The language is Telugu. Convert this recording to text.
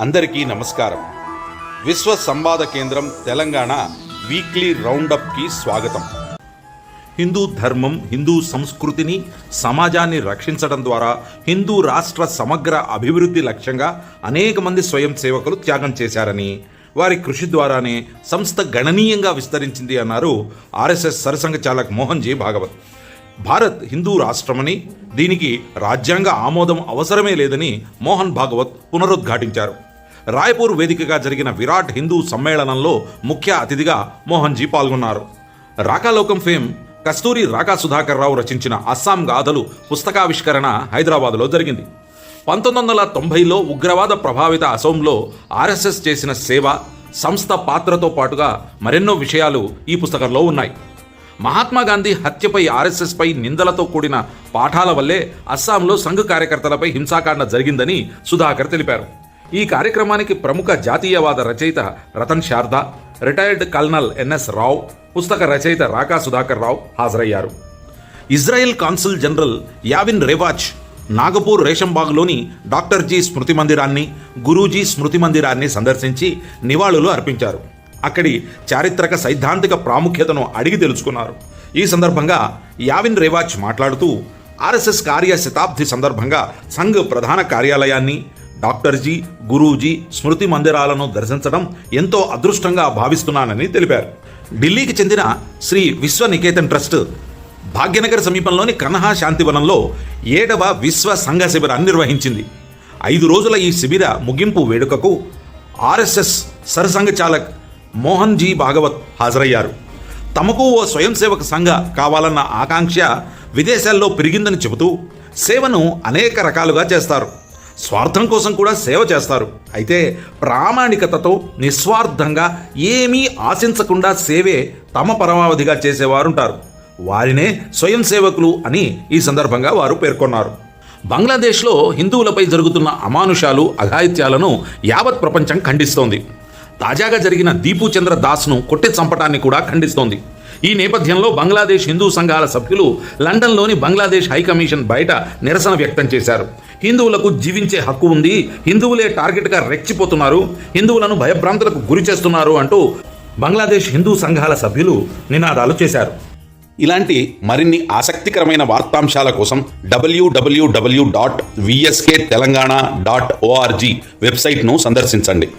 అందరికీ నమస్కారం. విశ్వ సంవాద కేంద్రం తెలంగాణ వీక్లీ రౌండప్కి స్వాగతం. హిందూ ధర్మం, హిందూ సంస్కృతిని, సమాజాన్ని రక్షించడం ద్వారా హిందూ రాష్ట్ర సమగ్ర అభివృద్ధి లక్ష్యంగా అనేక మంది స్వయం సేవకులు త్యాగం చేశారని, వారి కృషి ద్వారానే సంస్థ గణనీయంగా విస్తరించింది అన్నారు ఆర్ఎస్ఎస్ సరసంఘచాలక్ మోహన్ జీ భాగవత్. భారత్ హిందూ రాష్ట్రమని, దీనికి రాజ్యాంగ ఆమోదం అవసరమే లేదని మోహన్ భాగవత్ పునరుద్ఘాటించారు. రాయ్పూర్ వేదికగా జరిగిన విరాట్ హిందూ సమ్మేళనంలో ముఖ్య అతిథిగా మోహన్ జీ పాల్గొన్నారు. రాకాలోకం ఫేమ్ కస్తూరి రాకా సుధాకర్ రావు రచించిన అస్సాం గాథలు పుస్తకావిష్కరణ హైదరాబాదులో జరిగింది. 1990లో ఉగ్రవాద ప్రభావిత అసోంలో ఆర్ఎస్ఎస్ చేసిన సేవ, సంస్థ పాత్రతో పాటుగా మరెన్నో విషయాలు ఈ పుస్తకంలో ఉన్నాయి. మహాత్మాగాంధీ హత్యపై ఆర్ఎస్ఎస్పై నిందలతో కూడిన పాఠాల వల్లే అస్సాంలో సంఘ్ కార్యకర్తలపై హింసాకాండ జరిగిందని సుధాకర్ తెలిపారు. ఈ కార్యక్రమానికి ప్రముఖ జాతీయవాద రచయిత రతన్ శారదా, రిటైర్డ్ కల్నల్ ఎన్ఎస్ రావు, పుస్తక రచయిత రాకా సుధాకర్ రావు హాజరయ్యారు. Israel consul general Yaniv Revach Nagpur రేషంబాగ్లోని డాక్టర్ జీ స్మృతి మందిరాన్ని, గురూజీ స్మృతి మందిరాన్ని సందర్శించి నివాళులు అర్పించారు. అక్కడి చారిత్రక సైద్ధాంతిక ప్రాముఖ్యతను అడిగి తెలుసుకున్నారు. ఈ సందర్భంగా యావిన్ రేవాచ్ మాట్లాడుతూ, ఆర్ఎస్ఎస్ కార్య శతాబ్ది సందర్భంగా సంఘ్ ప్రధాన కార్యాలయాన్ని, డాక్టర్జీ, గురూజీ స్మృతి మందిరాలను దర్శించడం ఎంతో అదృష్టంగా భావిస్తున్నానని తెలిపారు. ఢిల్లీకి చెందిన శ్రీ విశ్వనికేతన్ ట్రస్ట్ భాగ్యనగర్ సమీపంలోని కన్హా శాంతివనంలో 7వ విశ్వ సంఘ శిబిరాన్ని నిర్వహించింది. 5 రోజుల ఈ శిబిర ముగింపు వేడుకకు ఆర్ఎస్ఎస్ సరసంఘచాలక్ మోహన్ జీ భాగవత్ హాజరయ్యారు. తమకు ఓ స్వయం సేవక సంఘ కావాలన్న ఆకాంక్ష విదేశాల్లో పెరిగిందని చెబుతూ, సేవను అనేక రకాలుగా చేస్తారు, స్వార్థం కోసం కూడా సేవ చేస్తారు. అయితే ప్రామాణికతతో నిస్వార్థంగా ఏమీ ఆశించకుండా సేవే తమ పరమావధిగా చేసేవారుంటారు. వారినే స్వయం సేవకులు అని ఈ సందర్భంగా వారు పేర్కొన్నారు. బంగ్లాదేశ్లో హిందువులపై జరుగుతున్న అమానుషాలు, అఘాయిత్యాలను యావత్ ప్రపంచం ఖండిస్తోంది. తాజాగా జరిగిన దీపు చంద్ర దాస్ను కొట్టి చంపటాన్ని కూడా ఖండిస్తోంది. ఈ నేపథ్యంలో బంగ్లాదేశ్ హిందూ సంఘాల సభ్యులు లండన్లోని బంగ్లాదేశ్ హైకమిషన్ బయట నిరసన వ్యక్తం చేశారు. హిందువులకు జీవించే హక్కు ఉంది, హిందువులే టార్గెట్గా రెచ్చిపోతున్నారు, హిందువులను భయభ్రాంతులకు గురి చేస్తున్నారు అంటూ బంగ్లాదేశ్ హిందూ సంఘాల సభ్యులు నినాదాలు చేశారు. ఇలాంటి మరిన్ని ఆసక్తికరమైన వార్తాంశాల కోసం www.vsktelangana.org వెబ్సైట్ను సందర్శించండి.